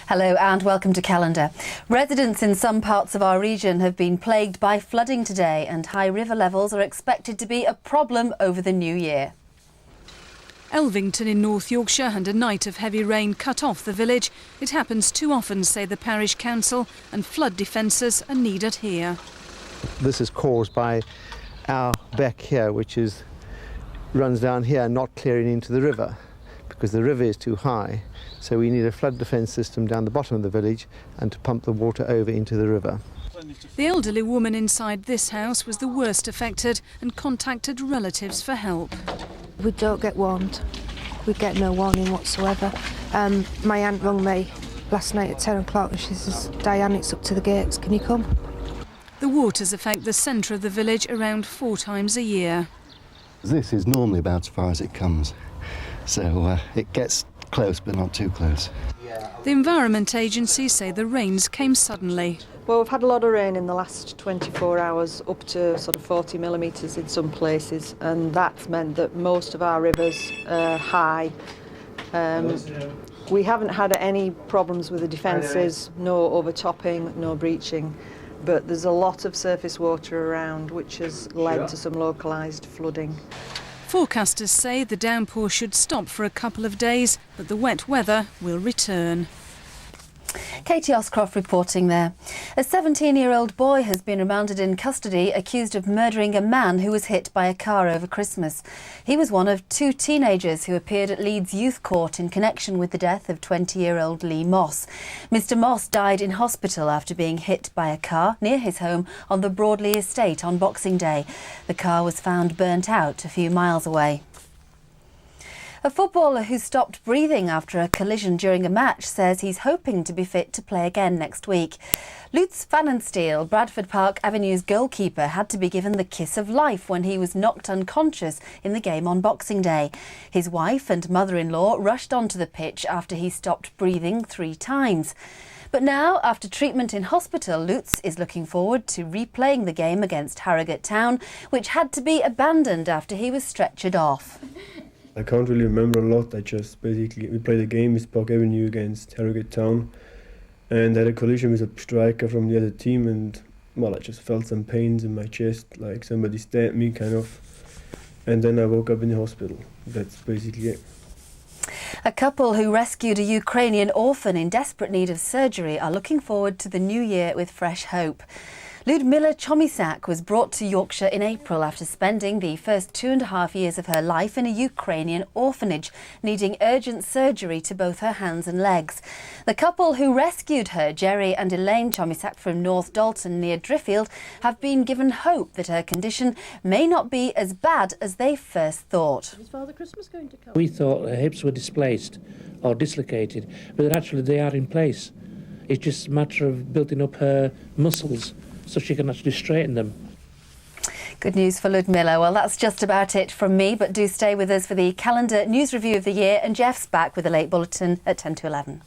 Hello and welcome to Calendar. Residents in some parts of our region have been plagued by flooding today, and high river levels are expected to be a problem over the new year. Elvington in North Yorkshire and a night of heavy rain cut off the village. It happens too often, say the parish council, and flood defences are needed here. This is caused by our beck here, which runs down here, not clearing into the river, because the river is too high. So we need a flood defence system down the bottom of the village and to pump the water over into the river. The elderly woman inside this house was the worst affected and contacted relatives for help. We don't get warned. We get no warning whatsoever. My aunt rang me last night at 10 o'clock and she says, "Diane, it's up to the gates, can you come?" The waters affect the centre of the village around 4 times a year. This is normally about as far as it comes, so it gets close but not too close. The Environment Agency say the rains came suddenly. Well, we've had a lot of rain in the last 24 hours, up to sort of 40 millimetres in some places, and that's meant that most of our rivers are high. We haven't had any problems with the defences, no overtopping, no breaching, but there's a lot of surface water around, which has led to some localised flooding. Forecasters say the downpour should stop for a couple of days, but the wet weather will return. Katie Oscroft reporting there. A 17-year-old boy has been remanded in custody accused of murdering a man who was hit by a car over Christmas. He was one of 2 teenagers who appeared at Leeds Youth Court in connection with the death of 20-year-old Lee Moss. Mr Moss died in hospital after being hit by a car near his home on the Broadley estate on Boxing Day. The car was found burnt out a few miles away. A footballer who stopped breathing after a collision during a match says he's hoping to be fit to play again next week. Lutz Pfannenstiel, Bradford Park Avenue's goalkeeper, had to be given the kiss of life when he was knocked unconscious in the game on Boxing Day. His wife and mother-in-law rushed onto the pitch after he stopped breathing 3 times. But now, after treatment in hospital, Lutz is looking forward to replaying the game against Harrogate Town, which had to be abandoned after he was stretchered off. I can't really remember a lot. We played a game with Park Avenue against Harrogate Town and had a collision with a striker from the other team, and well, I just felt some pains in my chest, like somebody stabbed me kind of, and then I woke up in the hospital. That's basically it. A couple who rescued a Ukrainian orphan in desperate need of surgery are looking forward to the new year with fresh hope. Ludmila Chomisak was brought to Yorkshire in April after spending the first 2.5 years of her life in a Ukrainian orphanage, needing urgent surgery to both her hands and legs. The couple who rescued her, Jerry and Elaine Chomisak from North Dalton near Driffield, have been given hope that her condition may not be as bad as they first thought. Is Father Christmas going to come? We thought her hips were displaced or dislocated, but actually they are in place. It's just a matter of building up her muscles so she can actually straighten them. Good news for Ludmilla. Well, that's just about it from me, but do stay with us for the Calendar news review of the year, and Jeff's back with a late bulletin at 10 to 11.